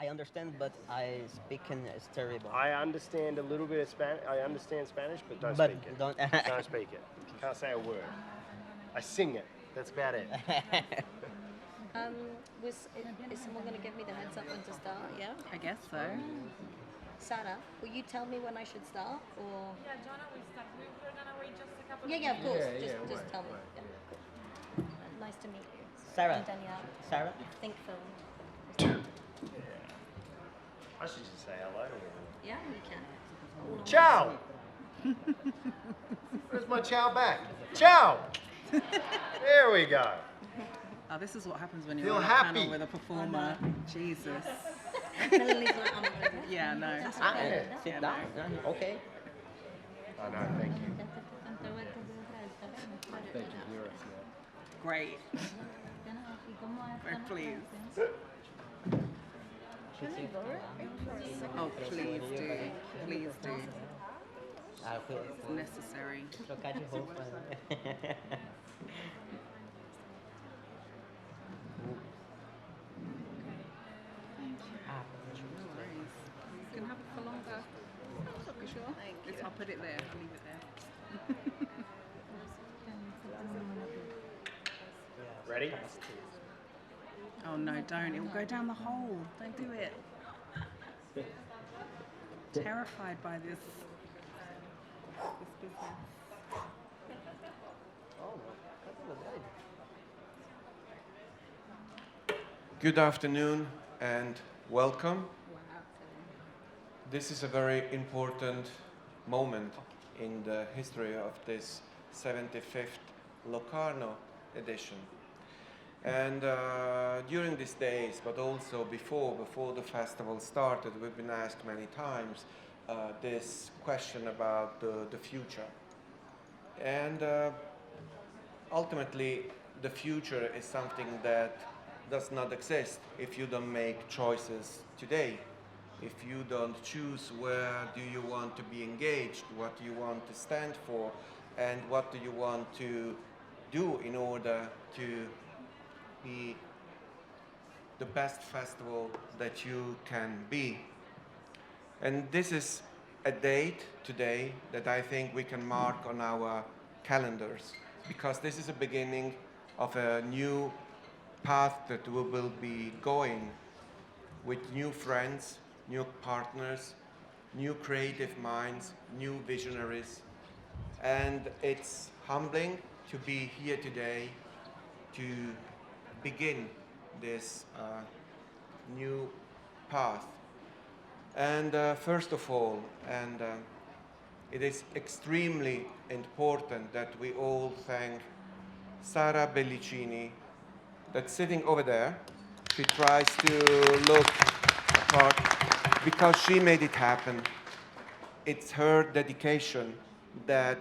I understand, but I speaking is terrible. I understand a little bit of Spanish. I understand Spanish, but don't But speak it. don't. Don't speak it. Can't say a word. I sing it. That's about it. Um, is someone going to give me the heads up when to start? Yeah. I guess so. Sarah, will you tell me when I should start, or? Yeah, Jonah will start. We're gonna wait just a couple Yeah, of yeah, of minutes. course. Yeah, just wait, tell me. wait. Yeah, cool. Nice to meet you. Sarah. I'm Danielle. Sarah. Think film. I should just say hello to everyone. Yeah, you can. Ciao! Where's my ciao back? Ciao! There we go. Oh, this is what happens when you're Feel on a happy. panel with a performer. Jesus. Melanie's like, I'm not ready. Yeah, no. Ah, Yeah. sit down. Okay. Oh no, thank you. Great. Very pleased. Oh, please do. Please do. Ah, It's necessary. trocar de roupa. Ah, No worries. You can have it for longer. You sure? I'll put it there. I'll leave it there. Ready? Oh no, don't. It will go down the hole. Don't do it. Terrified by this business. Good afternoon and welcome. This is a very important moment in the history of this 75th Locarno edition. And during these days, but also before the festival started, we've been asked many times this question about the future. And ultimately, the future is something that does not exist if you don't make choices today. If you don't choose where do you want to be engaged, what do you want to stand for, and what do you want to do in order to be the best festival that you can be. And this is a date today that I think we can mark on our calendars, because this is a beginning of a new path that we will be going with new friends, new partners, new creative minds, new visionaries. And it's humbling to be here today to begin this new path. And first of all, it is extremely important that we all thank Sara Bellicini, that's sitting over there. She tries to look apart because she made it happen. It's her dedication that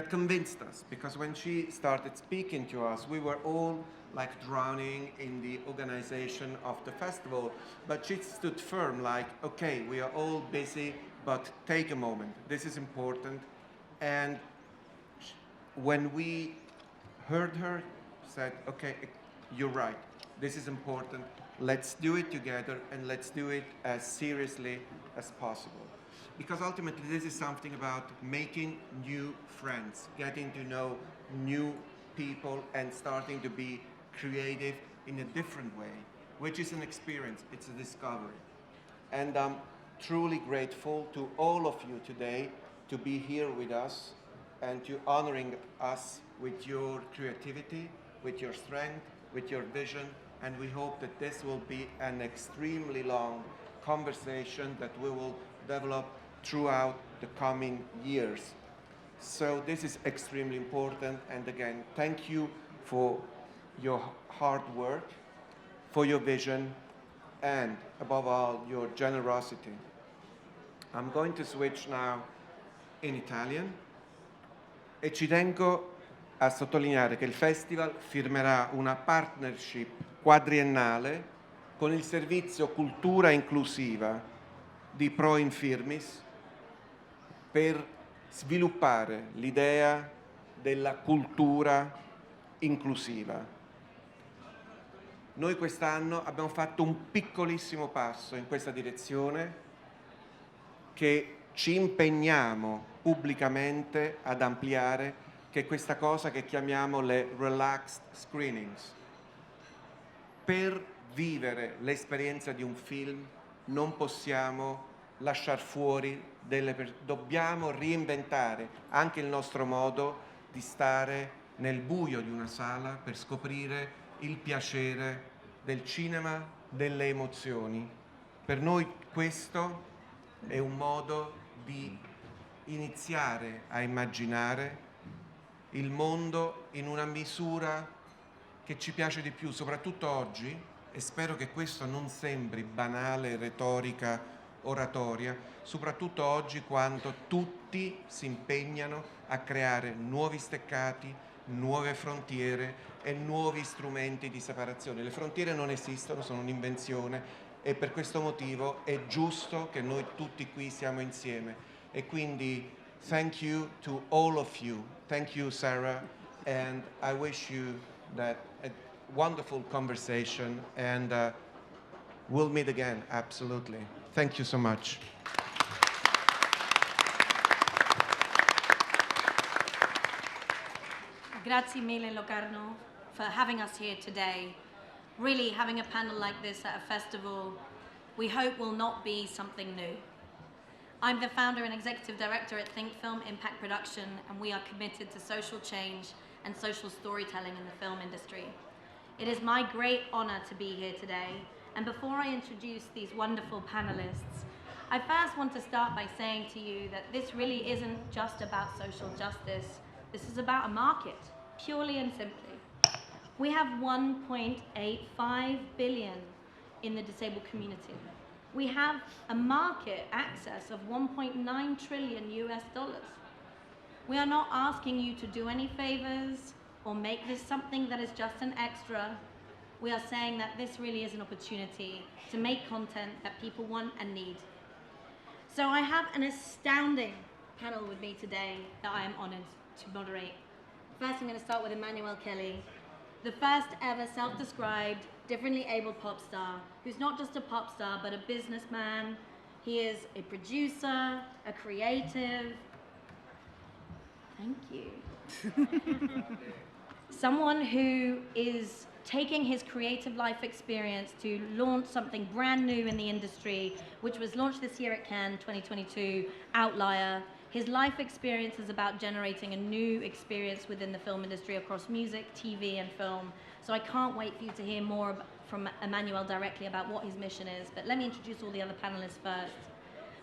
convinced us, because when she started speaking to us, we were all like drowning in the organization of the festival, but she stood firm, like, okay, we are all busy, but take a moment, this is important. And when we heard her, said, okay, you're right, this is important, let's do it together, and let's do it as seriously as possible. Because ultimately this is something about making new friends, getting to know new people, and starting to be creative in a different way, which is an experience, it's a discovery. And I'm truly grateful to all of you today to be here with us and to honoring us with your creativity, with your strength, with your vision, and we hope that this will be an extremely long conversation that we will develop throughout the coming years. So this is extremely important, and again, thank you for your hard work, for your vision, and above all, your generosity. I'm going to switch now in Italian, e ci tengo a sottolineare che il festival firmerà una partnership quadriennale con il servizio Cultura Inclusiva di Pro Infirmis per sviluppare l'idea della cultura inclusiva. Noi quest'anno abbiamo fatto un piccolissimo passo in questa direzione che ci impegniamo pubblicamente ad ampliare, che è questa cosa che chiamiamo le relaxed screenings. Per vivere l'esperienza di un film non possiamo lasciar fuori dobbiamo reinventare anche il nostro modo di stare nel buio di una sala per scoprire il piacere del cinema, delle emozioni. Per noi questo è un modo di iniziare a immaginare il mondo in una misura che ci piace di più, soprattutto oggi, e spero che questo non sembri banale retorica oratoria, soprattutto oggi quando tutti si impegnano a creare nuovi steccati, nuove frontiere e nuovi strumenti di separazione. Le frontiere non esistono, sono un'invenzione e per questo motivo è giusto che noi tutti qui siamo insieme. E quindi thank you to all of you. Thank you, Sarah, and I wish you that a wonderful conversation and we'll meet again, absolutely. Thank you so much. Grazie mille, Locarno, for having us here today. Really, having a panel like this at a festival, we hope will not be something new. I'm the founder and executive director at Think Film Impact Production, and we are committed to social change and social storytelling in the film industry. It is my great honor to be here today, and before I introduce these wonderful panelists, I first want to start by saying to you that this really isn't just about social justice. This is about a market, purely and simply. We have 1.85 billion in the disabled community. We have a market access of 1.9 trillion US dollars. We are not asking you to do any favors or make this something that is just an extra. We are saying that this really is an opportunity to make content that people want and need. So I have an astounding panel with me today that I am honored to moderate. First, I'm going to start with Emmanuel Kelly, the first ever self-described differently abled pop star, who's not just a pop star, but a businessman. He is a producer, a creative. Thank you. Someone who is taking his creative life experience to launch something brand new in the industry, which was launched this year at Cannes 2022, Outlier. His life experience is about generating a new experience within the film industry across music, TV, and film. So I can't wait for you to hear more from Emmanuel directly about what his mission is. But let me introduce all the other panelists first.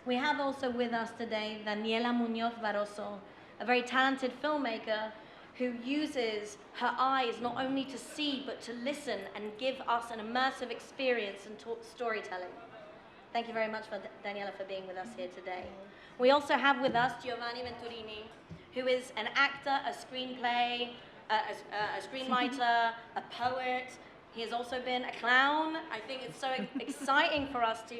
We have also with us today Daniela Munoz Barroso, a very talented filmmaker who uses her eyes not only to see but to listen and give us an immersive experience in storytelling. Thank you very much, Daniela, for being with us here today. We also have with us Giovanni Venturini, who is an actor, a screenplay, a screenwriter, a poet. He has also been a clown. I think it's so exciting for us to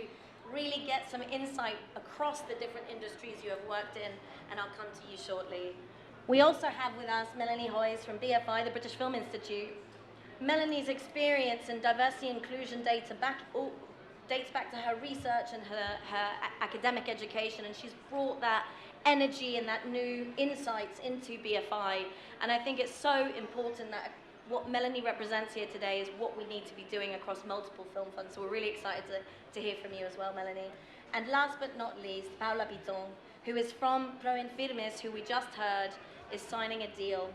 really get some insight across the different industries you have worked in, and I'll come to you shortly. We also have with us Melanie Hoyes from BFI, the British Film Institute. Melanie's experience in diversity inclusion dates back to her research and her academic education, and she's brought that energy and that new insights into BFI. And I think it's so important that what Melanie represents here today is what we need to be doing across multiple film funds. So we're really excited to hear from you as well, Melanie. And last but not least, Paula Piton, who is from Pro Infirmes, who we just heard is signing a deal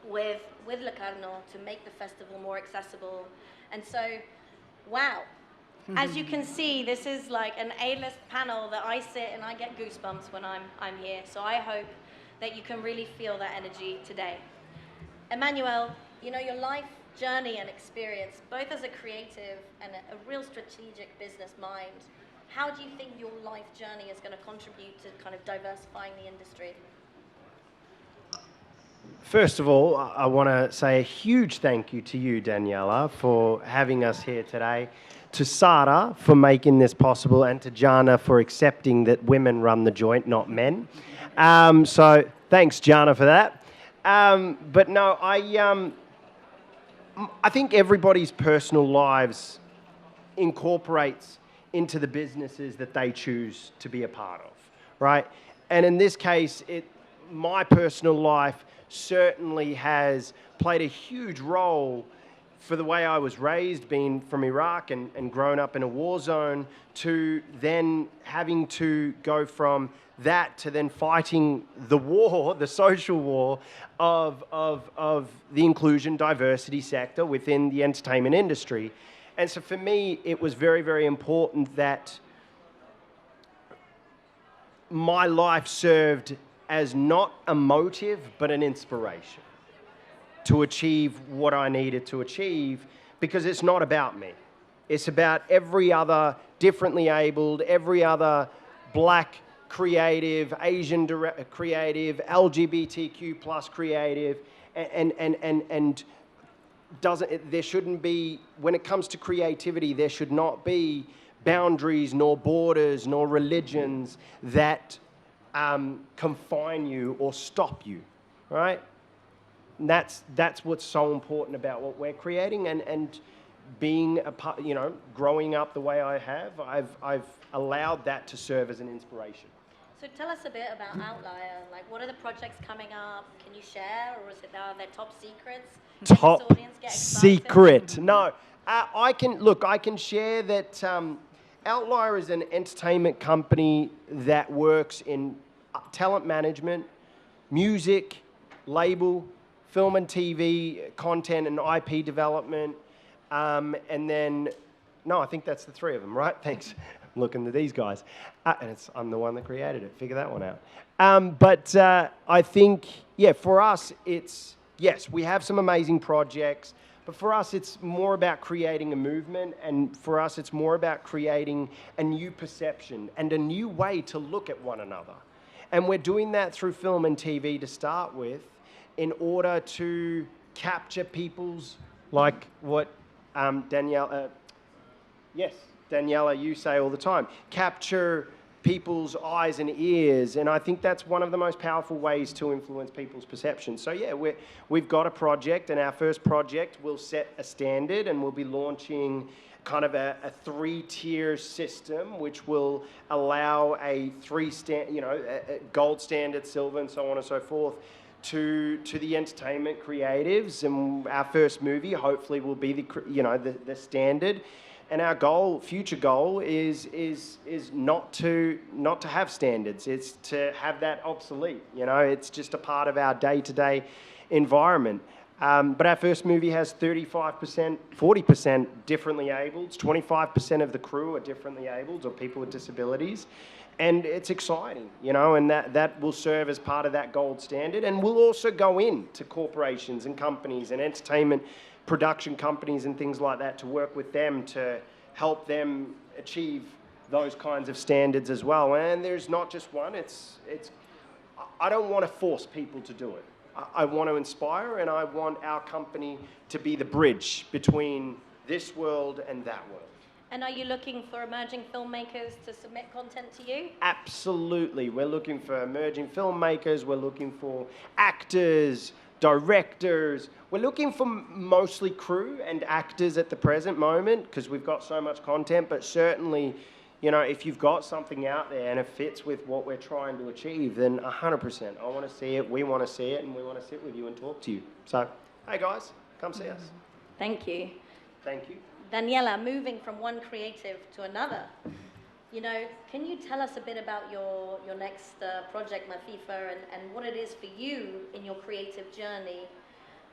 with Locarno to make the festival more accessible. And so, wow. As you can see, this is like an A-list panel that I sit and I get goosebumps when I'm here. So I hope that you can really feel that energy today. Emmanuel, you know, your life journey and experience, both as a creative and a real strategic business mind, how do you think your life journey is going to contribute to kind of diversifying the industry? First of all, I want to say a huge thank you to you, Daniela, for having us here today, to Sara for making this possible, and to Jana for accepting that women run the joint, not men. So thanks, Jana, for that. But no, I think everybody's personal lives incorporates into the businesses that they choose to be a part of, right? And in this case, my personal life certainly has played a huge role for the way I was raised, being from Iraq and grown up in a war zone, to then having to go from that to then fighting the war, the social war of the inclusion, diversity sector within the entertainment industry. And so for me, it was very, very important that my life served as not a motive, but an inspiration to achieve what I needed to achieve, because it's not about me. It's about every other differently abled, every other black creative, Asian creative, LGBTQ plus creative, and there shouldn't be, when it comes to creativity, there should not be boundaries, nor borders, nor religions that confine you or stop you, right? And that's what's so important about what we're creating, and being a part, growing up the way I have, I've allowed that to serve as an inspiration. So tell us a bit about Outlier. Like, what are the projects coming up? Can you share, or is it now their top secrets? Top Let this audience get excited? secret. No, I can share that Outlier is an entertainment company that works in talent management, music, label, film and TV content and IP development, and then, no, I think that's the three of them, right? Thanks. I'm looking at these guys. And I'm the one that created it. Figure that one out. But I think, for us, yes, we have some amazing projects, but for us, it's more about creating a movement, and for us, it's more about creating a new perception and a new way to look at one another. And we're doing that through film and TV to start with, in order to capture people's, like what Daniela, you say all the time, capture people's eyes and ears, and I think that's one of the most powerful ways to influence people's perception. So we've got a project, and our first project will set a standard, and we'll be launching kind of a three-tier system, which will allow a gold standard, silver, and so on and so forth, to the entertainment creatives. And our first movie hopefully will be the standard. And our future goal is not to have standards. It's to have that obsolete. It's just a part of our day-to-day environment. But our first movie has 35%, 40% differently abled. 25% of the crew are differently abled or people with disabilities. And it's exciting, and that will serve as part of that gold standard. And we'll also go into corporations and companies and entertainment production companies and things like that to work with them to help them achieve those kinds of standards as well. And there's not just one. I don't want to force people to do it. I want to inspire, and I want our company to be the bridge between this world and that world. And are you looking for emerging filmmakers to submit content to you? Absolutely. We're looking for emerging filmmakers. We're looking for actors, directors. We're looking for mostly crew and actors at the present moment, because we've got so much content. But certainly, if you've got something out there and it fits with what we're trying to achieve, then 100%. I want to see it, we want to see it, and we want to sit with you and talk to you. So, hey guys, come see us. Thank you. Thank you. Daniela, moving from one creative to another, can you tell us a bit about your next project, Mafifa, and what it is for you in your creative journey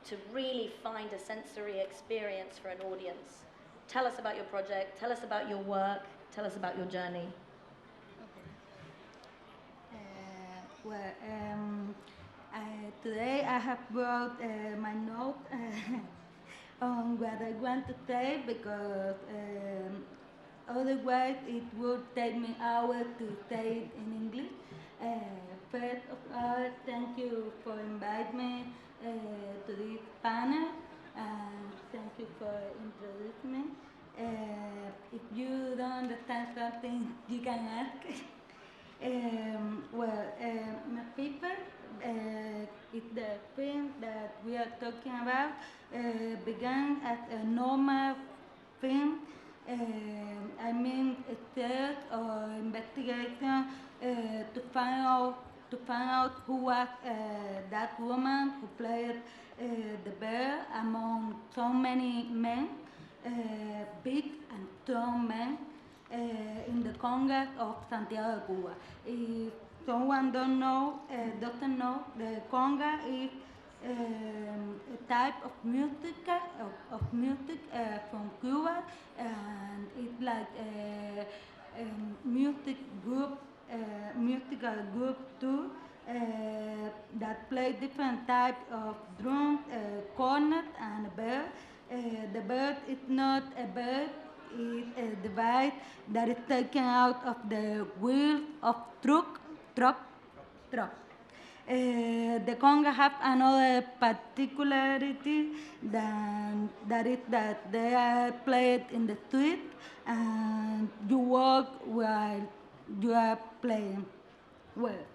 to really find a sensory experience for an audience? Tell us about your project, tell us about your work, tell us about your journey. Today I have brought my note on what I want to say, because otherwise it would take me hours to say it in English. First of all, thank you for inviting me to this panel, and thank you for introducing me. If you don't understand something, you can ask. Mafifa the film that we are talking about began as a normal film. I mean, a search or investigation to find out who was that woman who played the bear among so many men, big and strong men in the congas of Santiago de Cuba. If someone doesn't know, the conga is a type of music from Cuba, and it's like a musical group too. That play different types of drums, cornet, and a bird. The bird is not a bird, it's a device that is taken out of the wheel of truck. The conga have another particularity that is that they are played in the street and you walk while you are playing. Well,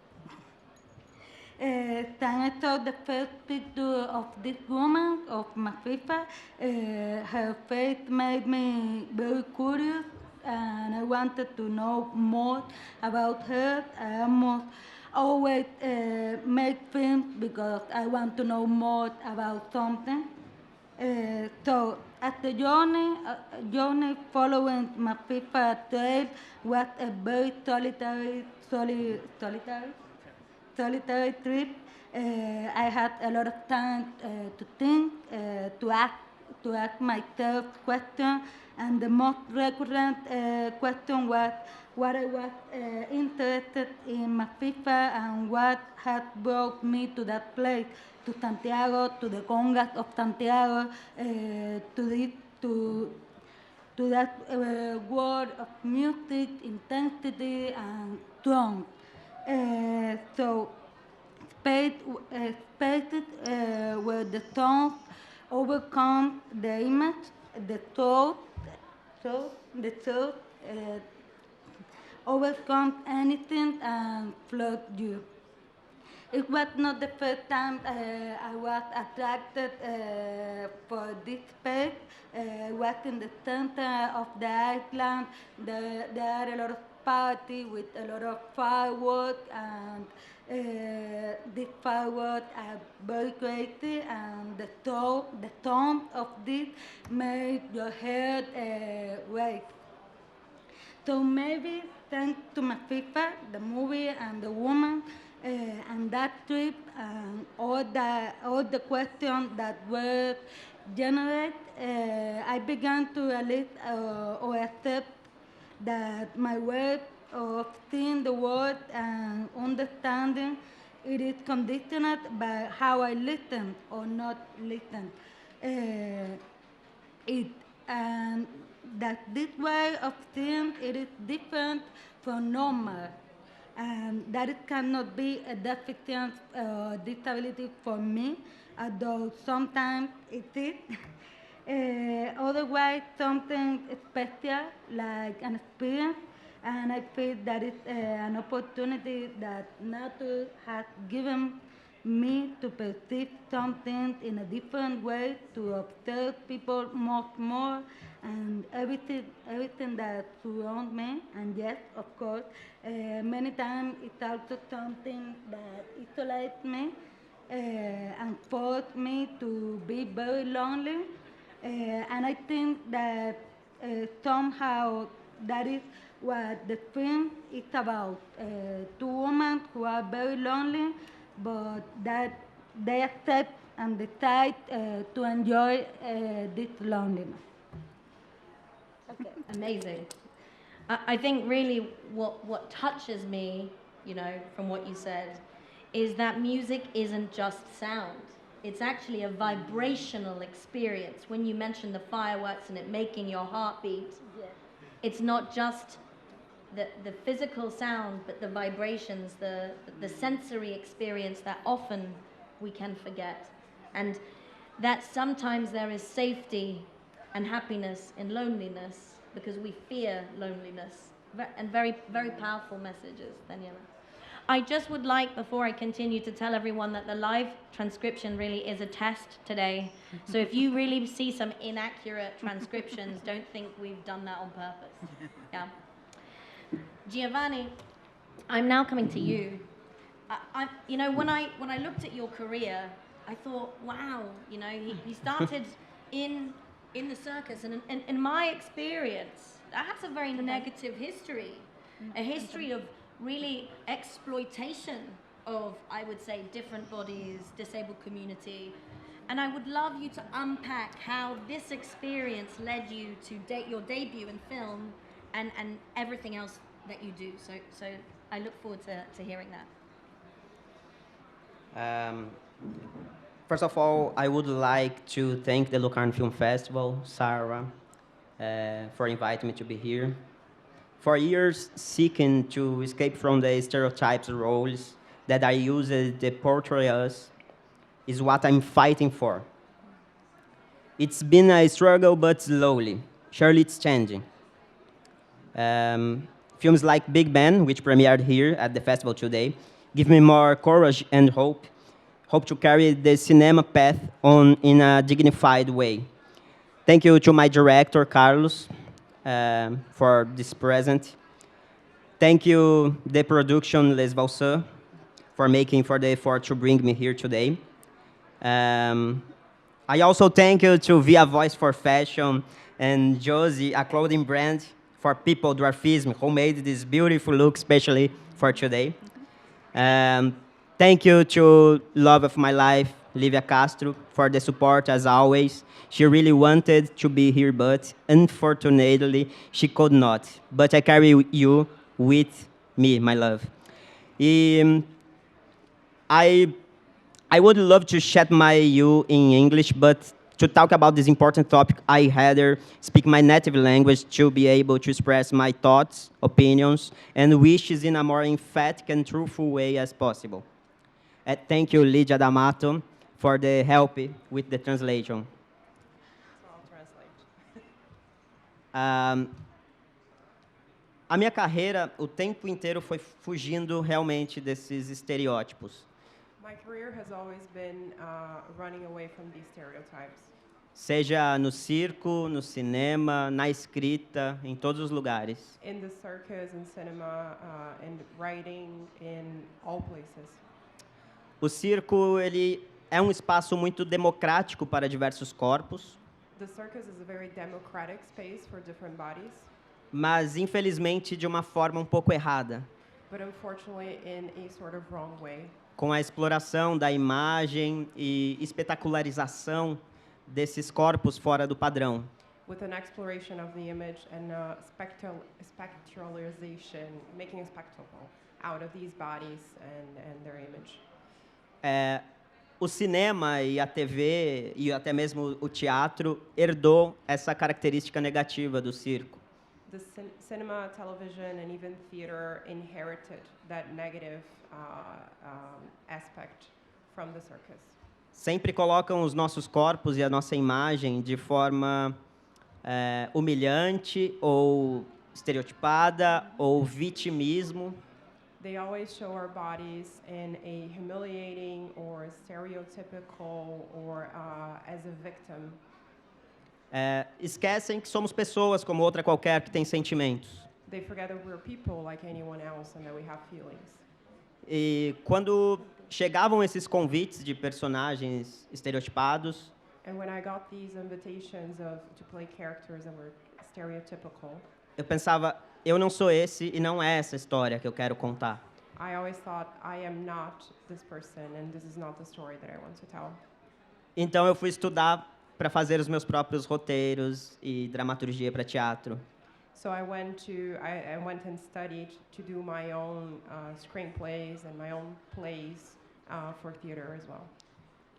then I saw the first picture of this woman, of Mafifa. Her face made me very curious, and I wanted to know more about her. I almost always make films because I want to know more about something. So, as the journey following Mafifa trail was a very solitary trip. I had a lot of time to think, to ask myself questions, and the most recurrent question was what I was interested in Mafifa and what had brought me to that place, to Santiago, to the congas of Santiago, to that world of music, intensity, and tone. So spaces where the tones overcome the image, the thought overcome anything and flood you. It was not the first time I was attracted for this space. I was in the center of the island. There are a lot of parties with a lot of fireworks, and these fireworks are very crazy, and the tone of this made your head race. So maybe thanks to Mafifa, the movie, and the woman, and that trip, and all the questions that were generated, I began to realize or accept that my way of seeing the world and understanding it is conditioned by how I listen or not listen. It and that this way of seeing it is different from normal, and that it cannot be a deficiency or disability for me, although sometimes it is. Otherwise, something special like an experience, and I feel that it's an opportunity that nature has given me to perceive something in a different way, to observe people much more, and everything that surrounds me. And yes, of course, many times it's also something that isolates me and forces me to be very lonely. And I think that somehow that is what the film is about. Two women who are very lonely, but that they accept and decide to enjoy this loneliness. Amazing. I think really what touches me, you know, from what you said, is that music isn't just sound. It's actually a vibrational experience. When you mention the fireworks and it making your heart beat, Yes. it's not just the physical sound, but the vibrations, the sensory experience that often we can forget. And that sometimes there is safety and happiness in loneliness because we fear loneliness. And very, very powerful messages, Daniela. I just would like, before I continue, to tell everyone that the live transcription really is a test today. So if you really see some inaccurate transcriptions, don't think we've done that on purpose. Yeah. Giovanni, I'm now coming to you. You know, when I looked at your career, I thought, wow, you know, he started in the circus, and in my experience, that has a very negative history, a history of really exploitation of, I would say, different bodies, disabled community. And I would love you to unpack how this experience led you to your debut in film and everything else that you do. So I look forward to hearing that. First of all, I would like to thank the Locarno Film Festival, Sarah, for inviting me to be here. For years, seeking to escape from the stereotypes roles that are used to portray us is what I'm fighting for. It's been a struggle, but slowly. Surely it's changing. Films like Big Ben, which premiered here at the festival today, give me more courage and hope to carry the cinema path on in a dignified way. Thank you to my director, Carlos, for this present. Thank you, the production, Les Valseux, for the effort to bring me here today. I also thank you to Via Voice for Fashion and Josie, a clothing brand for people dwarfism, who made this beautiful look especially for today. Thank you to Love of My Life, Livia Castro, for the support as always. She really wanted to be here, but unfortunately, she could not. But I carry you with me, my love. I would love to chat you in English, but to talk about this important topic, I rather speak my native language to be able to express my thoughts, opinions, and wishes in a more emphatic and truthful way as possible. Thank you, Lydia D'Amato, for the help with the translation. I'll translate. A minha carreira, o tempo inteiro, foi fugindo realmente desses estereótipos. My career has always been running away from these stereotypes. Seja no circo, no cinema, na escrita, em todos os lugares. In the circus, in cinema, in writing, in all places. O circo, ele é um espaço muito democrático para diversos corpos. The circus is a very democratic space for different bodies. Mas, infelizmente, de uma forma um pouco errada. But unfortunately, in a sort of wrong way. Com a exploração da imagem e espetacularização desses corpos fora do padrão. With an exploration of the image and spectralization, making a spectacle out of these bodies and their image. O cinema e a TV e até mesmo o teatro herdou essa característica negativa do circo. The cinema, television, and even theater inherited that negative aspect from the circus. Sempre colocam os nossos corpos e a nossa imagem de forma humilhante ou estereotipada ou vitimismo. They always show our bodies in a humiliating or stereotypical or as a victim. Esquecem que somos pessoas como outra qualquer que tem sentimentos. They forget that we're people like anyone else and that we have feelings. E quando chegavam esses convites de personagens estereotipados, And when I got these invitations to play characters that were stereotypical, eu pensava, eu não sou esse e não é essa história que eu quero contar. I always thought, I am not this person and this is not the story that I want to tell. Então eu fui estudar para fazer os meus próprios roteiros e dramaturgia para teatro. So I went and studied to do my own screenplays and my own plays for theater as well.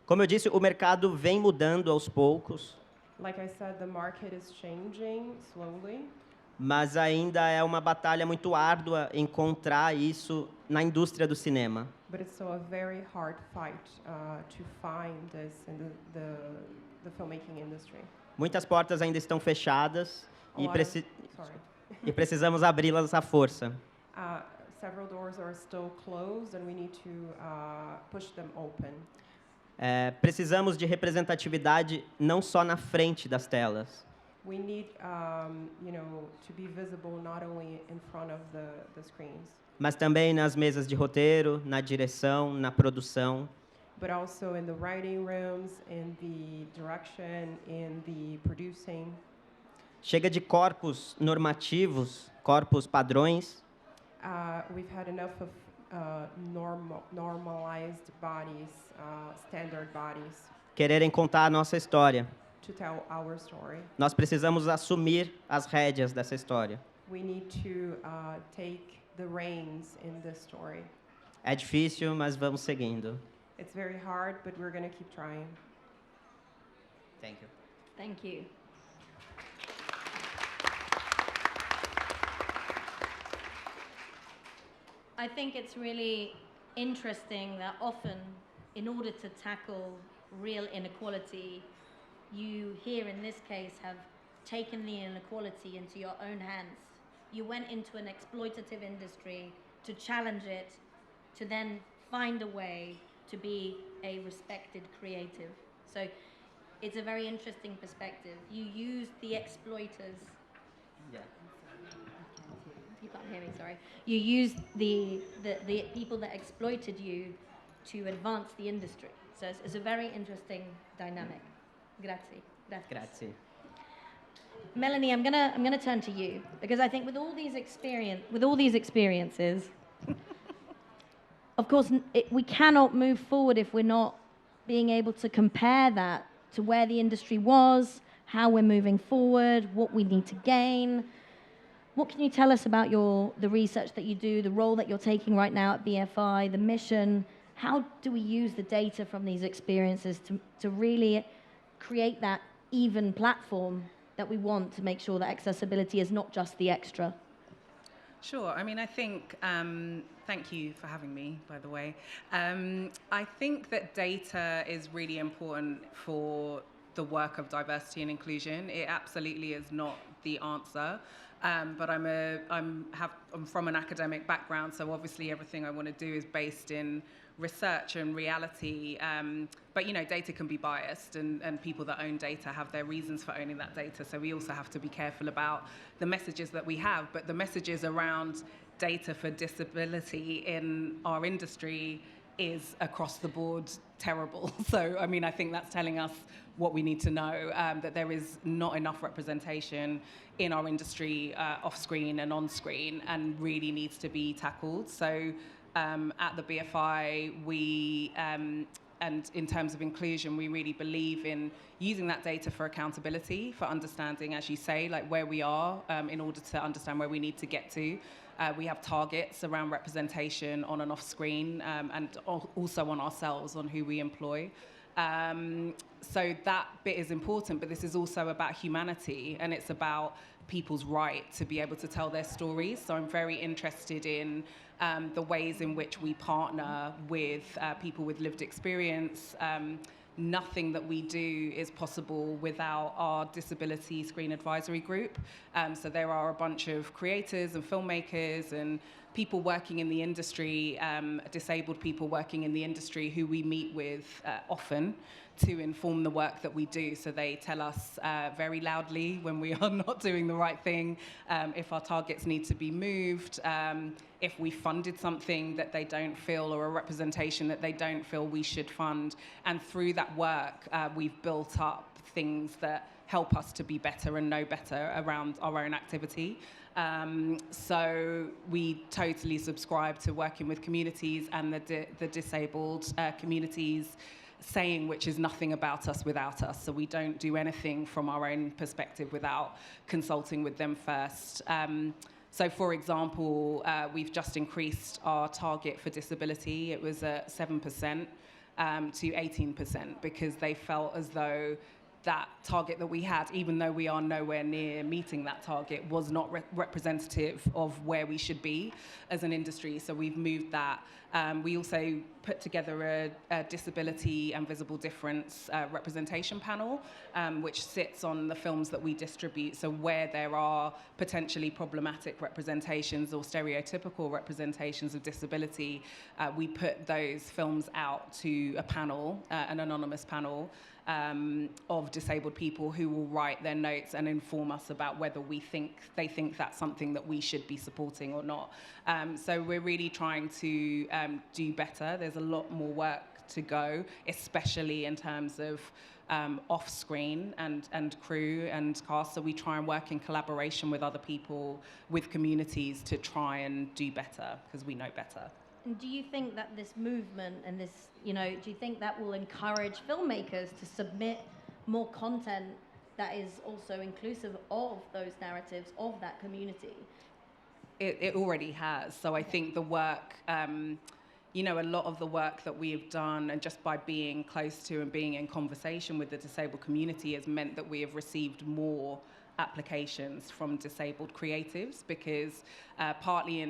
Como eu disse, o mercado vem mudando aos poucos, Like I said, the market is changing slowly, mas ainda é uma batalha muito árdua encontrar isso na indústria do cinema. but it's still a very hard fight to find this in the filmmaking industry. Muitas portas ainda estão fechadas A e, lot of- sorry. e precisamos abri-las à força. several doors are still closed, and we need to push them open. Precisamos de representatividade não só na frente das telas, We need, to be visible not only in front of the screens, mas também nas mesas de roteiro, na direção, na produção. but also in the writing rooms, in the direction, in the producing. Chega de corpos normativos, corpos padrões, We've had enough of normalized bodies, standard bodies, quererem contar a nossa história. to tell our story. Nós precisamos assumir as rédeas dessa história. We need to take the reins in this story. É difícil, mas vamos seguindo. It's very hard, but we're going to keep trying. Thank you. Thank you. I think it's really interesting that often, in order to tackle real inequality, you here in this case have taken the inequality into your own hands. You went into an exploitative industry to challenge it, to then find a way to be a respected creative. So it's a very interesting perspective. You use the exploiters. Yeah. You can't hear me, sorry. You use the people that exploited you to advance the industry. So it's a very interesting dynamic. Grazie. Grazie. Melanie, I'm gonna turn to you because I think with all these experiences, of course, we cannot move forward if we're not being able to compare that to where the industry was, how we're moving forward, what we need to gain. What can you tell us about the research that you do, the role that you're taking right now at BFI, the mission? How do we use the data from these experiences to really create that even platform that we want to make sure that accessibility is not just the extra? Sure. I mean, I think, thank you for having me, by the way. I think that data is really important for the work of diversity and inclusion. It absolutely is not the answer. But I'm from an academic background, so obviously everything I want to do is based in research and reality. But data can be biased, and people that own data have their reasons for owning that data. So we also have to be careful about the messages that we have. But the messages around data for disability in our industry is across the board terrible. So, I mean, I think that's telling us what we need to know, that there is not enough representation in our industry, off-screen and on-screen, and really needs to be tackled. So at the BFI, we, and in terms of inclusion, we really believe in using that data for accountability, for understanding, as you say, like where we are, in order to understand where we need to get to. We have targets around representation on and off screen, and also on ourselves, on who we employ. So that bit is important, but this is also about humanity, and it's about people's right to be able to tell their stories. So I'm very interested in the ways in which we partner with people with lived experience. Nothing that we do is possible without our disability screen advisory group. So there are a bunch of creators and filmmakers and people working in the industry, disabled people working in the industry who we meet with often to inform the work that we do. So they tell us very loudly when we are not doing the right thing, if our targets need to be moved, if we funded something that they don't feel or a representation that they don't feel we should fund. And through that work, we've built up things that help us to be better and know better around our own activity. So we totally subscribe to working with communities and the disabled communities, saying which is nothing about us without us. So we don't do anything from our own perspective without consulting with them first. So for example, we've just increased our target for disability. It was at 7% to 18% because they felt as though that target that we had, even though we are nowhere near meeting that target, was not representative of where we should be as an industry. So we've moved that. We also put together a disability and visible difference representation panel, which sits on the films that we distribute. So where there are potentially problematic representations or stereotypical representations of disability, we put those films out to a panel, an anonymous panel, of disabled people who will write their notes and inform us about whether they think that's something that we should be supporting or not. So we're really trying to do better. There's a lot more work to go, especially in terms of off-screen and crew and cast. So we try and work in collaboration with other people, with communities, to try and do better, because we know better. And do you think that this movement and this, do you think that will encourage filmmakers to submit more content that is also inclusive of those narratives, of that community? It already has. So I think the work, a lot of the work that we have done, and just by being close to and being in conversation with the disabled community, has meant that we have received more applications from disabled creatives, because partly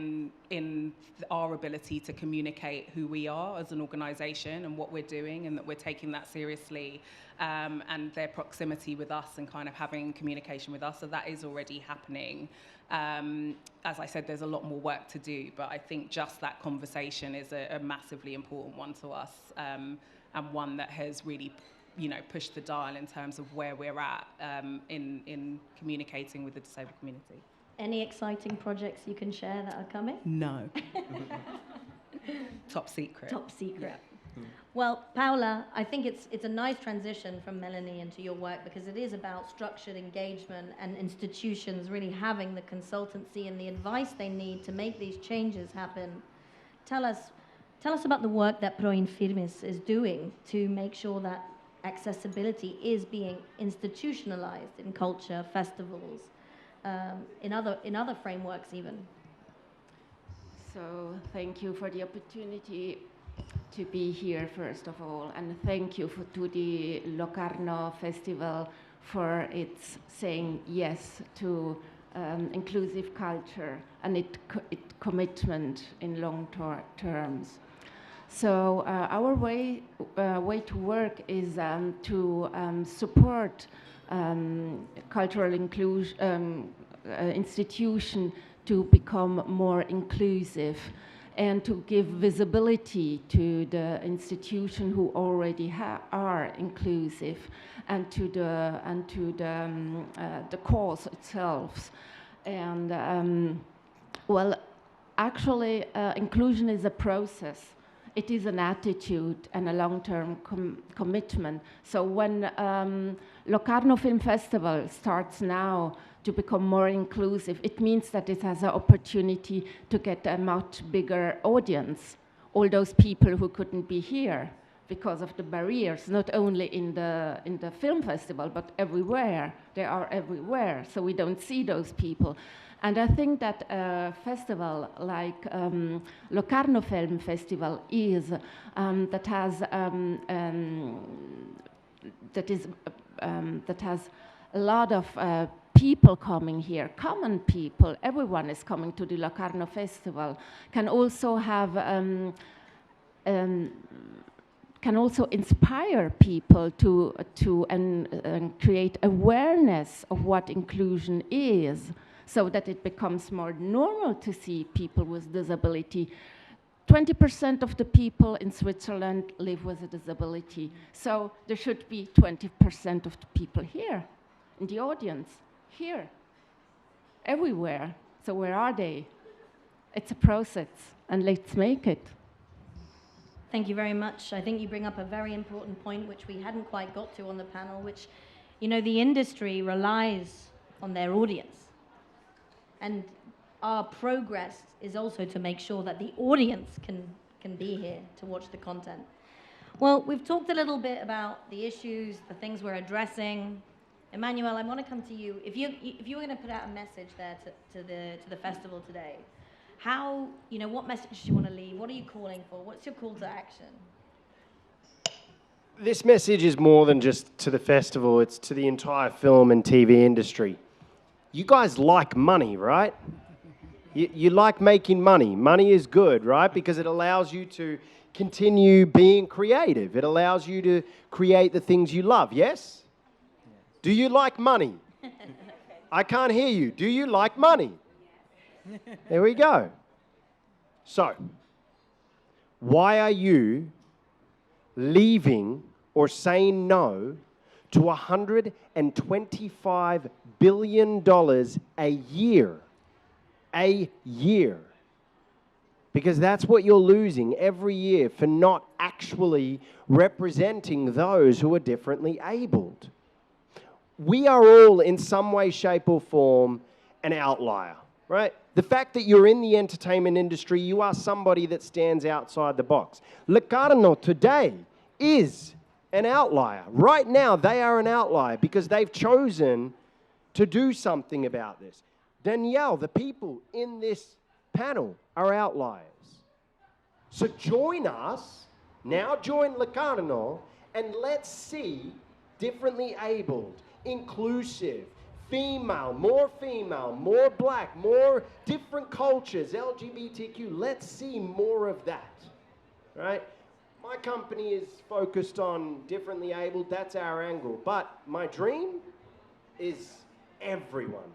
in our ability to communicate who we are as an organisation and what we're doing, and that we're taking that seriously, and their proximity with us and kind of having communication with us. So that is already happening. As I said, there's a lot more work to do, but I think just that conversation is a massively important one to us, and one that has really push the dial in terms of where we're at in communicating with the disabled community. Any exciting projects you can share that are coming? No. Top secret. Top secret. Yeah. Well, Paula, I think it's a nice transition from Melanie into your work, because it is about structured engagement and institutions really having the consultancy and the advice they need to make these changes happen. Tell us about the work that Pro Infirmis is doing to make sure that accessibility is being institutionalized in culture, festivals, in other frameworks even. So thank you for the opportunity to be here, first of all, and thank you to the Locarno Festival for its saying yes to inclusive culture and its commitment in long terms. So our way to work is to support cultural inclusion institution to become more inclusive, and to give visibility to the institution who already are inclusive, and to the cause itself. And well, actually, inclusion is a process. It is an attitude and a long-term commitment. So when Locarno Film Festival starts now to become more inclusive, it means that it has an opportunity to get a much bigger audience. All those people who couldn't be here because of the barriers, not only in the film festival, but everywhere. They are everywhere, so we don't see those people. And I think that a festival like Locarno Film Festival is that has a lot of people coming here, common people. Everyone is coming to the Locarno Festival. Can also have can also inspire people to create awareness of what inclusion is, so that it becomes more normal to see people with disability. 20% of the people in Switzerland live with a disability, so there should be 20% of the people here, in the audience, here, everywhere. So where are they? It's a process, and let's make it. Thank you very much. I think you bring up a very important point, which we hadn't quite got to on the panel, which, the industry relies on their audience. And our progress is also to make sure that the audience can be here to watch the content. Well, we've talked a little bit about the issues, the things we're addressing. Emmanuel, I want to come to you. If you were going to put out a message there to the festival today, what message do you want to leave? What are you calling for? What's your call to action? this message is more than just to the festival, it's to the entire film and TV industry. You guys like money, right? You like making money. Money is good, right? Because it allows you to continue being creative. It allows you to create the things you love, yes? Do you like money? I can't hear you. Do you like money? There we go. So, why are you leaving or saying no to $125 billion a year? A year. Because that's what you're losing every year for not actually representing those who are differently abled. We are all, in some way, shape, or form, an outlier, right? The fact that you're in the entertainment industry, you are somebody that stands outside the box. Locarno today is an outlier. Right now, they are an outlier because they've chosen to do something about this. Danielle, the people in this panel are outliers. So join us, now join Locarno, and let's see differently abled, inclusive, female, more black, more different cultures, LGBTQ. Let's see more of that, right? My company is focused on differently abled, that's our angle. But my dream is everyone.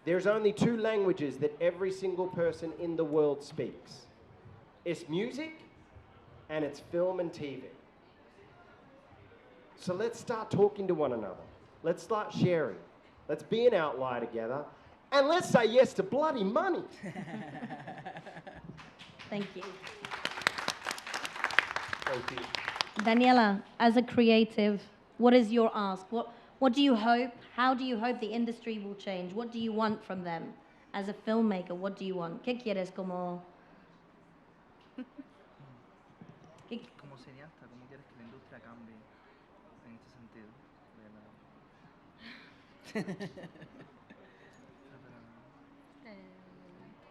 There's only 2 languages that every single person in the world speaks. It's music and it's film and TV. So let's start talking to one another. Let's start sharing. Let's be an outlier together. And let's say yes to bloody money. Thank you. Thank you. Daniela, as a creative, what is your ask? What do you hope? How do you hope the industry will change? What do you want from them? As a filmmaker, what do you want? ¿Qué quieres como... Como cineasta, ¿cómo quieres que la industria cambie en este sentido?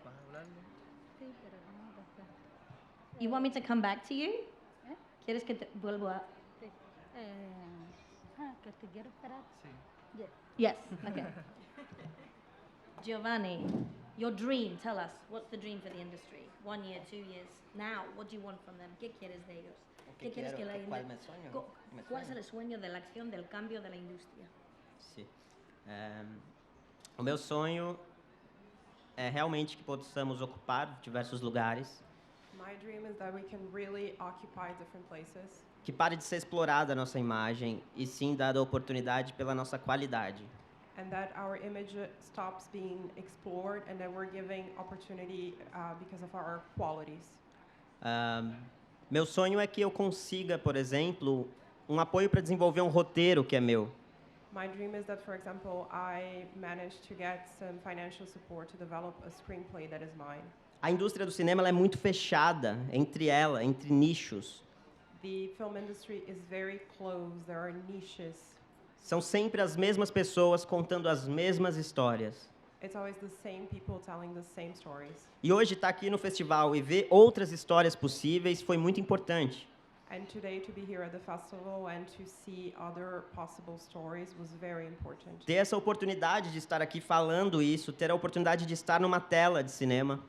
¿Vas a hablarlo? You want me to come back to you? ¿Quieres que te vuelva a... Que te quiero esperar. Sí. Yes, okay. Giovanni, your dream, tell us, what's the dream for the industry? 1 year, 2 years, now, what do you want from them? ¿Qué quieres de ellos? ¿Qué quieres que la ¿Cuál me sueño? ¿Cuál es el sueño de la acción, del cambio de la industria? Sim. O meu sonho é realmente que possamos ocupar diversos lugares, My dream is that we can really occupy different places que pare de ser explorada a nossa imagem e sim dada a oportunidade pela nossa qualidade. and that our image stops being explored and that we're giving opportunity because of our qualities. Meu sonho é que eu consiga, por exemplo, um apoio para desenvolver um roteiro que é meu. My dream is that, for example, I managed to get some financial support to develop a screenplay that is mine. A indústria do cinema ela é muito fechada entre nichos. The film industry is very closed. There are niches. São sempre as mesmas pessoas contando as mesmas histórias. It's always the same people telling the same stories. E hoje estar aqui no festival e ver outras histórias possíveis foi muito importante. And today to be here at the festival and to see other possible stories was very important. Ter essa oportunidade de estar aqui falando isso, ter a oportunidade de estar numa tela de cinema,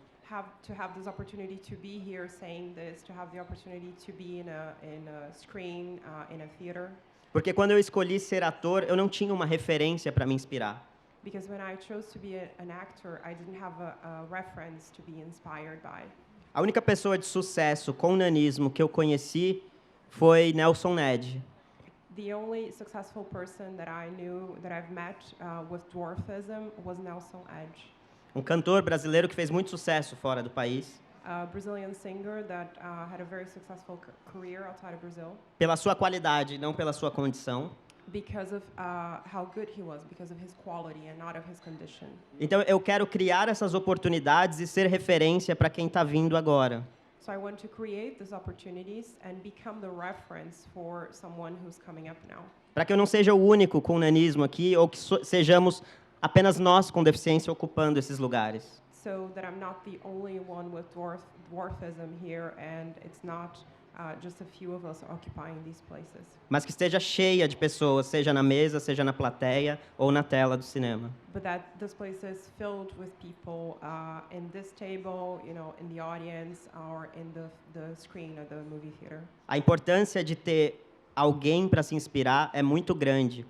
To have this opportunity to be here saying this, to have the opportunity to be in a screen, in a theater. porque quando eu escolhi ser ator, eu não tinha uma referência para me inspirar. Because when I chose to be an actor, I didn't have a reference to be inspired by. A única pessoa de sucesso com nanismo que eu conheci foi Nelson Ned. The only successful person that I knew, that I've met with dwarfism was Nelson Edge, Um cantor brasileiro que fez muito sucesso fora do país, a Brazilian singer that had a very successful career outside of Brazil pela sua qualidade, não pela sua condição. because of how good he was, because of his quality and not of his condition. Então eu quero criar essas oportunidades e ser referência para quem está vindo agora. So I want to create these opportunities and become the reference for someone who's coming up now. Para que eu não seja o único com nanismo aqui ou que sejamos apenas nós com deficiência ocupando esses lugares. So that I'm not the only one with dwarfism here and it's not just a few of us occupying these places. Mas que esteja cheia de pessoas, seja na mesa, seja na plateia ou na tela do cinema. But that this place is filled with people in this table, you know, in the audience, or in the screen of the movie theater. A importância de ter alguém para se inspirar é muito grande.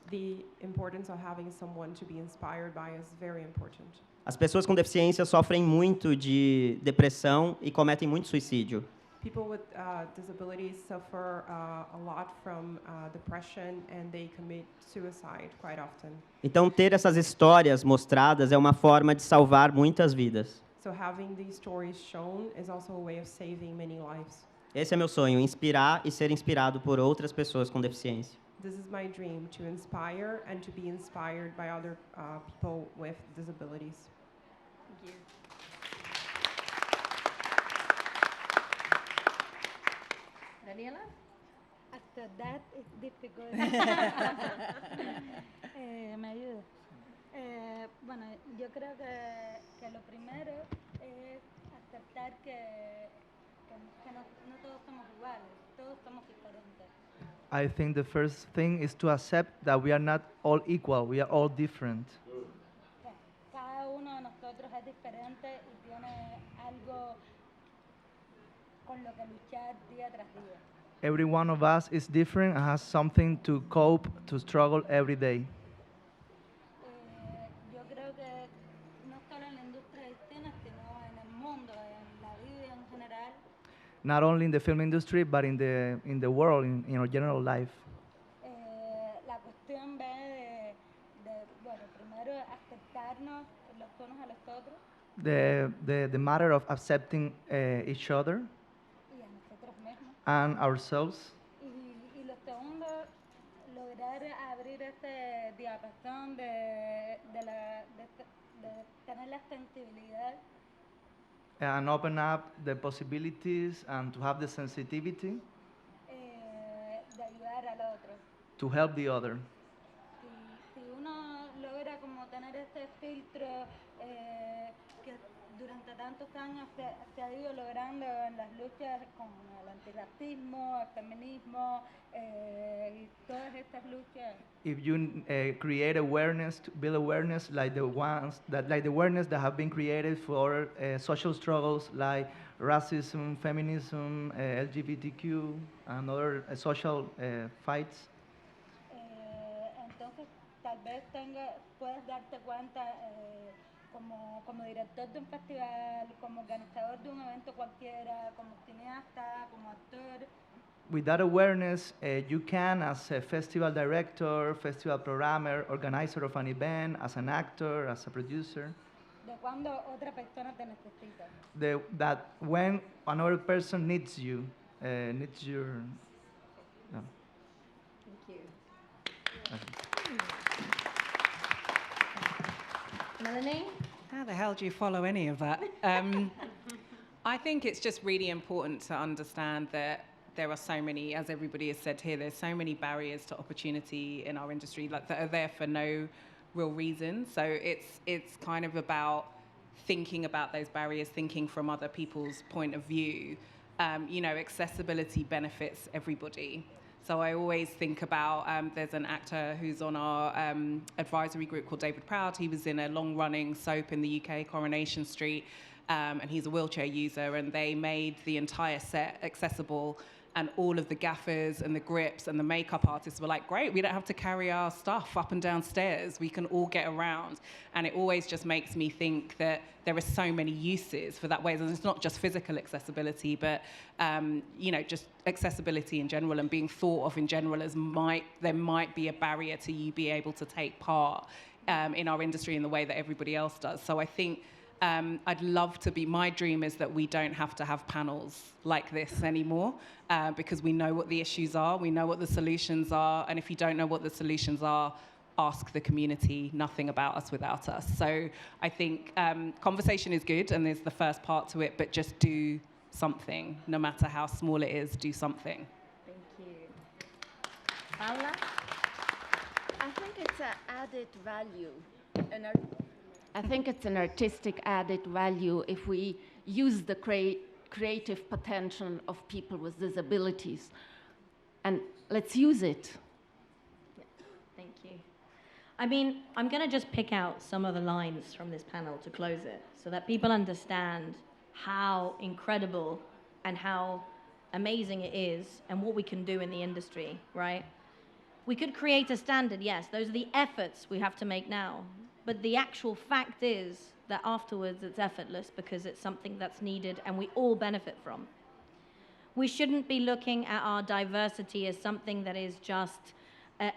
The importance of having someone to be inspired by is very important. As pessoas com deficiência sofrem muito de depressão e cometem muito suicídio. People with disabilities suffer a lot from depression, and they commit suicide quite often. Então, ter essas histórias mostradas é uma forma de salvar muitas vidas. So having these stories shown is also a way of saving many lives. Esse é meu sonho, inspirar e ser inspirado por outras pessoas com deficiência. This is my dream, to inspire and to be inspired by other people with disabilities. Thank you. Daniela? After that, it's difficult. Me ayuda. Bueno, yo creo que lo primero es aceptar que no todos somos iguales, todos somos diferentes. I think the first thing is to accept that we are not all equal, we are all different. Cada uno de nosotros es diferente y tiene algo con lo que luchar día tras día. Every one of us is different and has something to cope, to struggle every day. Yo creo que no solo en la industria del cine, sino en el mundo, en la vida en general, Not only in the film industry, but in the world, in our general life. la cuestión va bueno, primero aceptarnos los unos a los otros The matter of accepting each other y a nosotros mismos. and ourselves. Y lo segundo, lograr abrir ese diapasón de tener la sensibilidad And open up the possibilities and to have the sensitivity de ayudar al otro. to help the other. Si uno logra como tener ese filtro que durante tantos años se ha ido logrando en las luchas con el antirracismo, el feminismo y todas estas luchas. If you create awareness, to build awareness like the awareness that have been created for social struggles like racism, feminism, LGBTQ, and other social fights. Entonces tal vez puedas darte cuenta como director de un festival, como organizador de un evento cualquiera, como cineasta, como actor. With that awareness, you can, as a festival director, festival programmer, organizer of an event, as an actor, as a producer, De cuando otra persona te necesita. that when another person needs you, needs your... No. Thank you. Okay. Melanie? How the hell do you follow any of that? I think it's just really important to understand that there are so many, as everybody has said here, there's so many barriers to opportunity in our industry that are there for no real reason. So it's kind of about thinking about those barriers, thinking from other people's point of view. Accessibility benefits everybody. So I always think about, there's an actor who's on our advisory group called David Proud. He was in a long-running soap in the UK, Coronation Street, and he's a wheelchair user, and they made the entire set accessible, and all of the gaffers and the grips and the makeup artists were like, great, we don't have to carry our stuff up and down stairs. We can all get around. And it always just makes me think that there are so many uses for that ways. And it's not just physical accessibility, but, just accessibility in general and being thought of in general as there might be a barrier to you be able to take part in our industry in the way that everybody else does. So I think I'd love to my dream is that we don't have to have panels like this anymore because we know what the issues are, we know what the solutions are, and if you don't know what the solutions are, ask the community, nothing about us without us. So I think conversation is good and there's the first part to it, but just do something, no matter how small it is, do something. Thank you. Paula? I think it's an added value. I think it's an artistic added value if we use the creative potential of people with disabilities. And let's use it. Thank you. I mean, I'm going to just pick out some of the lines from this panel to close it so that people understand how incredible and how amazing it is and what we can do in the industry, right? We could create a standard, yes, those are the efforts we have to make now. But the actual fact is that afterwards it's effortless because it's something that's needed and we all benefit from. We shouldn't be looking at our diversity as something that is just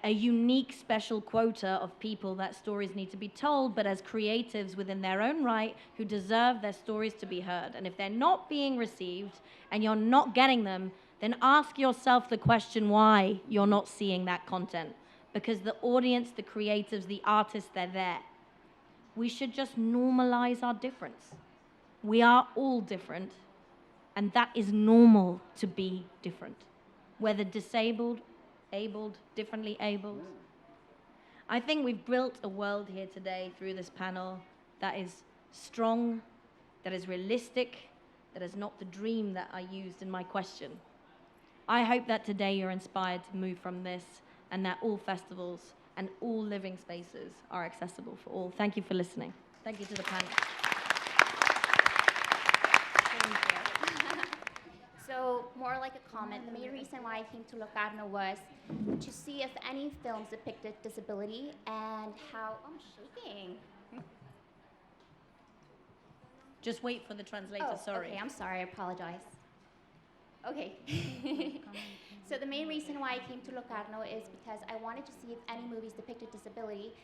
a unique special quota of people that stories need to be told, but as creatives within their own right who deserve their stories to be heard. And if they're not being received and you're not getting them, then ask yourself the question why you're not seeing that content. Because the audience, the creatives, the artists, they're there. We should just normalize our difference. We are all different, and that is normal to be different, whether disabled, abled, differently abled. I think we've built a world here today through this panel that is strong, that is realistic, that is not the dream that I used in my question. I hope that today you're inspired to move from this and that all festivals and all living spaces are accessible for all. Thank you for listening. Thank you to the panel. So more like a comment, the main reason why I came to Locarno was to see if any films depicted disability and how, I'm shaking. Just wait for the translator, sorry. Okay, I'm sorry, I apologize. Okay. So the main reason why I came to Locarno is because I wanted to see if any movies depicted disability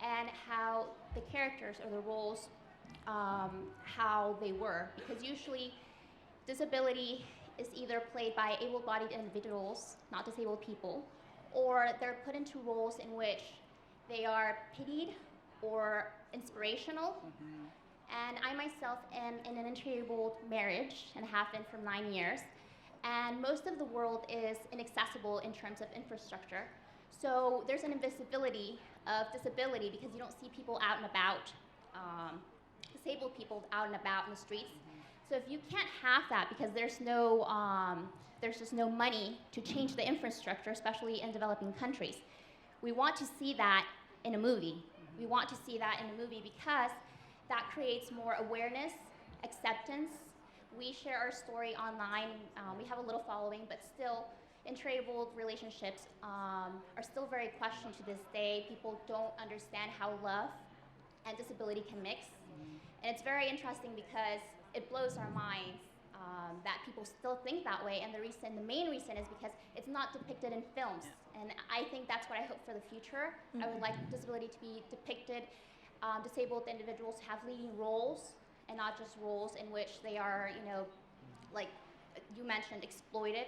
and how the characters or the roles, how they were. Because usually disability is either played by able-bodied individuals, not disabled people, or they're put into roles in which they are pitied or inspirational. And I myself am in an interable marriage and have been for 9 years. And most of the world is inaccessible in terms of infrastructure. So there's an invisibility of disability because you don't see people out and about, disabled people out and about in the streets. So if you can't have that because there's just no money to change the infrastructure, especially in developing countries, we want to see that in a movie. We want to see that in a movie because that creates more awareness, acceptance. We share our story online. We have a little following, but still, interable relationships are still very questioned to this day. People don't understand how love and disability can mix. And it's very interesting because it blows our minds that people still think that way. And the main reason is because it's not depicted in films. And I think that's what I hope for the future. I would like disability to be depicted, disabled individuals have leading roles and not just roles in which they are, like you mentioned, exploited.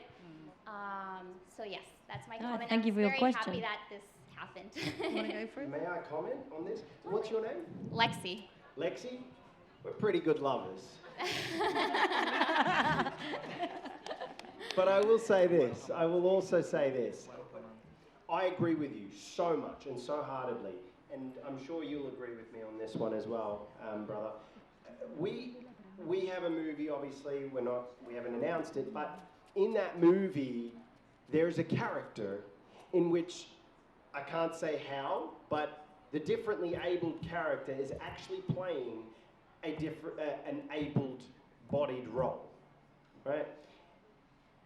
So yes, that's my comment. Thank you for your question. I'm very happy that this happened. You want to go for it? May I comment on this? What's your name? Lexi. Lexi? We're pretty good lovers. But I will say this. I will also say this. I agree with you so much and so heartedly, and I'm sure you'll agree with me on this one as well, brother. We have a movie, obviously, we haven't announced it, but in that movie, there's a character in which, I can't say how, but the differently abled character is actually playing an able-bodied role, right?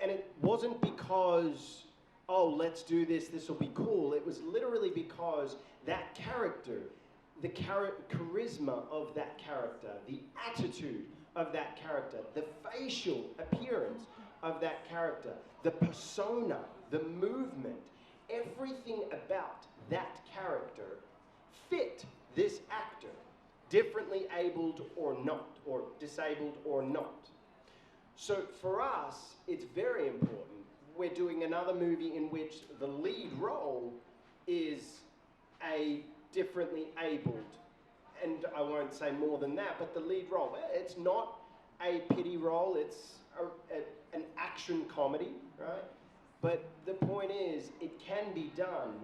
And it wasn't because, oh, let's do this, this will be cool. It was literally because that character, the charisma of that character, the attitude of that character, the facial appearance of that character, the persona, the movement, everything about that character fit this actor, differently abled or not, or disabled or not. So for us, it's very important. We're doing another movie in which the lead role is a differently abled, and I won't say more than that, but the lead role, it's not a pity role, it's an action comedy, right? But the point is, it can be done,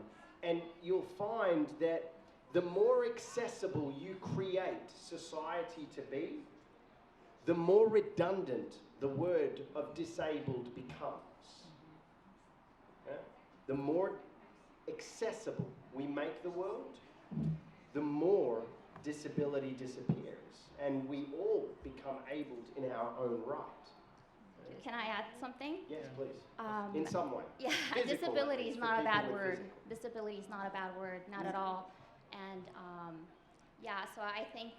and you'll find that the more accessible you create society to be, the more redundant the word of disabled becomes. Yeah? The more accessible we make the world, the more disability disappears, and we all become abled in our own right. Can I add something? Yes, please. In some way. Yeah, Physical, disability is for not a people bad with word. physical. Disability is not a bad word, not at all. And yeah, so I think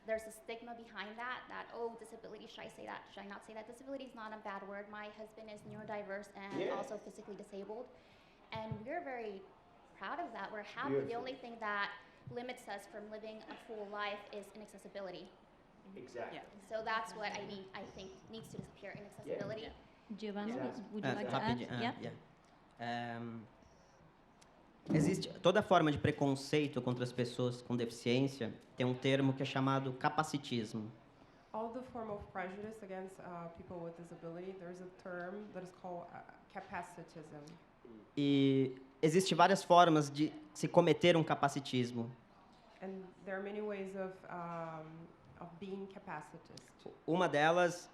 there's a stigma behind that, oh, disability, should I say that? Should I not say that? Disability is not a bad word. My husband is neurodiverse and also physically disabled. And we're very proud of that. We're happy. Beautiful. The only thing that limits us from living a full life is inaccessibility. Exactly. So that's what I think needs to disappear, inaccessibility. Giovanna, Yes. would you like to add? Rapidinho. Yeah. Existe toda forma de preconceito contra as pessoas com deficiência tem um termo que é chamado capacitismo. All the form of prejudice against people with disability, there's a term that is called capacitism. E existe várias formas de se cometer um capacitismo. And there are many ways of being capacitist. Uma delas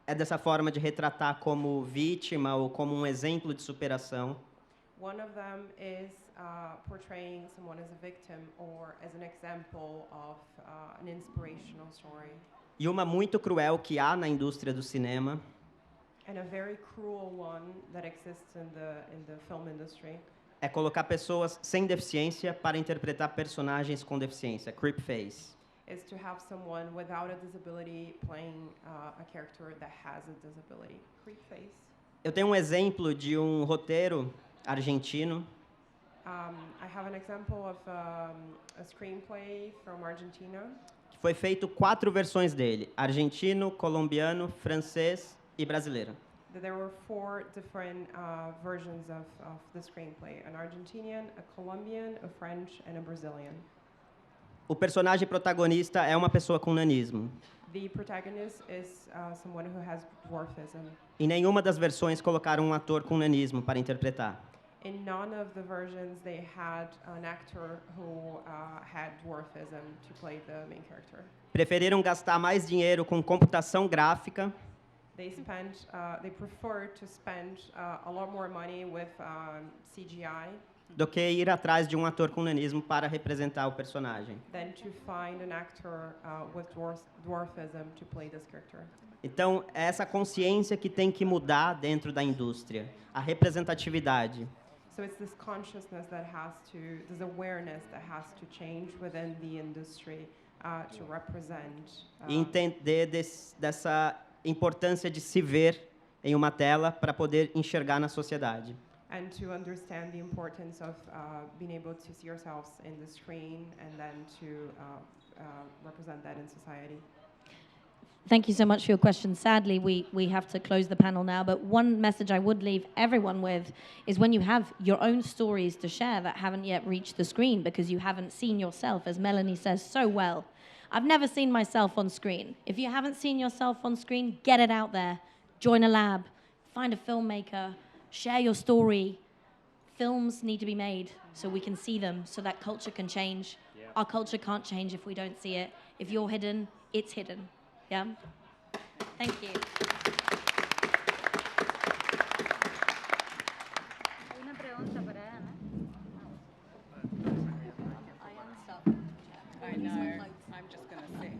é dessa forma de retratar como vítima ou como um exemplo de superação. One of them is portraying someone as a victim or as an example of an inspirational story. E uma muito cruel que há na indústria do cinema And a very cruel one that exists in the film industry é colocar pessoas sem deficiência para interpretar personagens com deficiência, creep face. is to have someone without a disability playing a character that has a disability. Creep face. Eu tenho um exemplo de um roteiro argentino I have an example of a screenplay from Argentina. que foi feito 4 versões dele: argentino, colombiano, francês e brasileiro. There were 4 different versions of the screenplay: an Argentinian, a Colombian, a French, and a Brazilian. O personagem protagonista é uma pessoa com nanismo. The protagonist is someone who has dwarfism. Em nenhuma das versões colocaram um ator com nanismo para interpretar. In none of the versions, they had an actor who had dwarfism to play the main character. Preferiram gastar mais dinheiro com computação gráfica They prefer to spend a lot more money with CGI do que ir atrás de um ator com nanismo para representar o personagem. than to find an actor with dwarfism to play this character. Então, é essa consciência que tem que mudar dentro da indústria, a representatividade. So it's this consciousness this awareness that has to change within the industry to represent. E entender dessa importância de se ver em uma tela para poder enxergar na sociedade. And to understand the importance of being able to see yourselves in the screen and then to represent that in society. Thank you so much for your question. Sadly, we have to close the panel now, but one message I would leave everyone with is when you have your own stories to share that haven't yet reached the screen because you haven't seen yourself, as Melanie says so well. I've never seen myself on screen. If you haven't seen yourself on screen, get it out there. Join a lab, find a filmmaker, share your story. Films need to be made so we can see them, so that culture can change. Yeah. Our culture can't change if we don't see it. If you're hidden, it's hidden. Yeah? Thank you. Hay una pregunta para Ana. I know. I'm just going to sit